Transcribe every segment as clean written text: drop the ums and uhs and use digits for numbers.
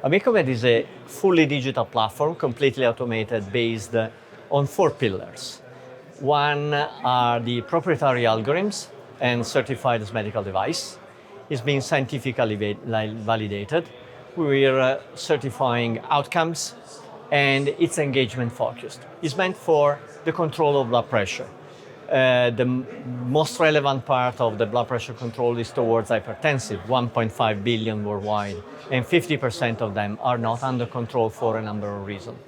Amicomed is a fully digital platform, completely automated, based on 4 pillars. One are the proprietary algorithms and certified as medical device. It's been scientifically validated. We're certifying outcomes, and it's engagement focused. It's meant for the control of blood pressure. The most relevant part of the blood pressure control is towards hypertensive, 1.5 billion worldwide, and 50% of them are not under control for a number of reasons.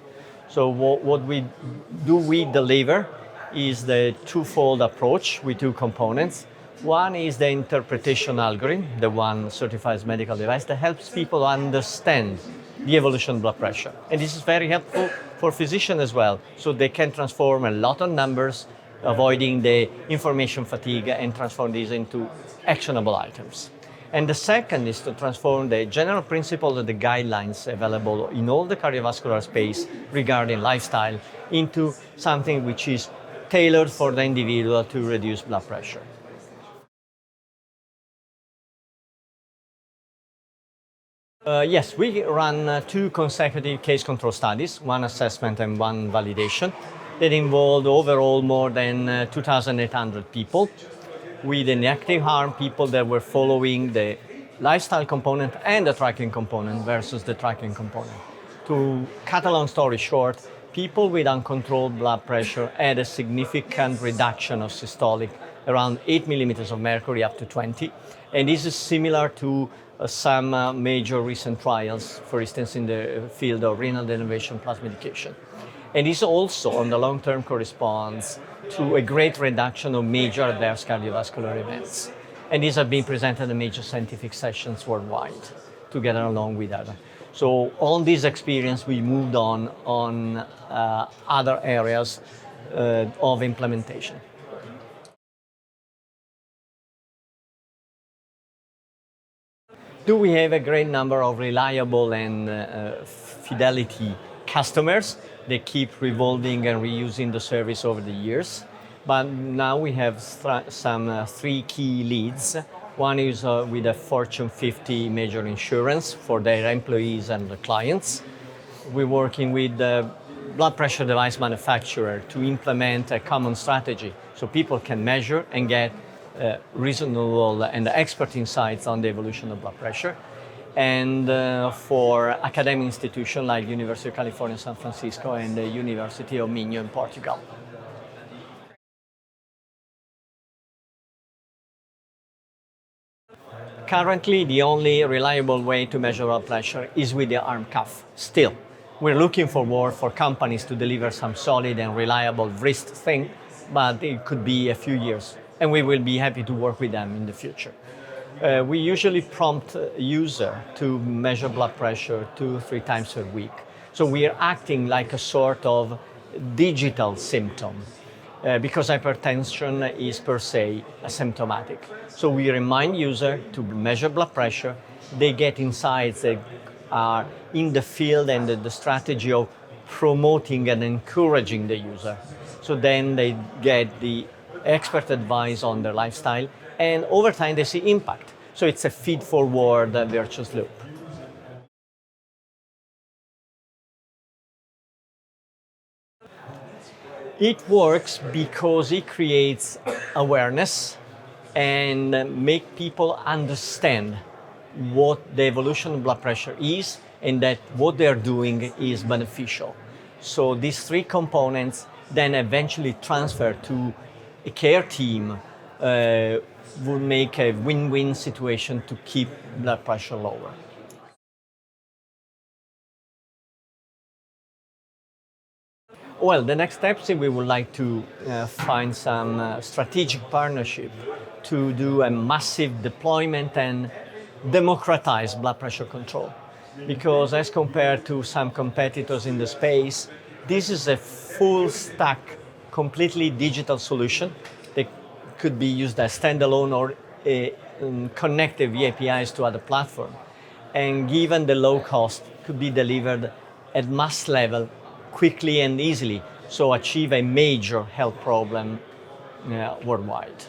So what we deliver is the twofold approach with 2 components. One is the interpretation algorithm, the one certified as medical device, that helps people understand the evolution of blood pressure. And this is very helpful for physicians as well, so they can transform a lot of numbers, avoiding the information fatigue, and transform these into actionable items. And the second is to transform the general principles of the guidelines available in all the cardiovascular space regarding lifestyle into something which is tailored for the individual to reduce blood pressure. Yes, we run 2 consecutive case control studies, one assessment and one validation, that involved overall more than 2,800 people, with an active arm people that were following the lifestyle component and the tracking component versus the tracking component. To cut a long story short, people with uncontrolled blood pressure had a significant reduction of systolic, around 8 millimeters of mercury up to 20. And this is similar to some major recent trials, for instance, in the field of renal denervation plus medication. And this also, on the long term, corresponds to a great reduction of major adverse cardiovascular events. And these have been presented in major scientific sessions worldwide, together along with others. So on this experience, we moved on other areas of implementation. Do we have a great number of reliable and fidelity customers? They keep revolving and reusing the service over the years. But now we have some 3 key leads. One is with a Fortune 50 major insurance for their employees and the clients. We're working with the blood pressure device manufacturer to implement a common strategy so people can measure and get reasonable and expert insights on the evolution of blood pressure. And for academic institutions like University of California, San Francisco, and the University of Minho in Portugal. Currently, the only reliable way to measure blood pressure is with the arm cuff. Still, we're looking forward for companies to deliver some solid and reliable wrist thing, but it could be a few years, and we will be happy to work with them in the future. We usually prompt user to measure blood pressure 2-3 times a week. So we are acting like a sort of digital symptom because hypertension is per se asymptomatic. So we remind user to measure blood pressure. They get insights that are in the field and the strategy of promoting and encouraging the user. So then they get the expert advice on their lifestyle, and over time they see impact. So it's a feed-forward virtuous loop. It works because it creates awareness and make people understand what the evolution of blood pressure is and that what they're doing is beneficial. So these 3 components then eventually transfer to a care team would make a win-win situation to keep blood pressure lower. Well, the next steps, we would like to find some strategic partnership to do a massive deployment and democratize blood pressure control. Because as compared to some competitors in the space, this is a full stack, completely digital solution that could be used as standalone or connected via APIs to other platforms. And given the low cost, could be delivered at mass level quickly and easily, so achieve a major health problem worldwide.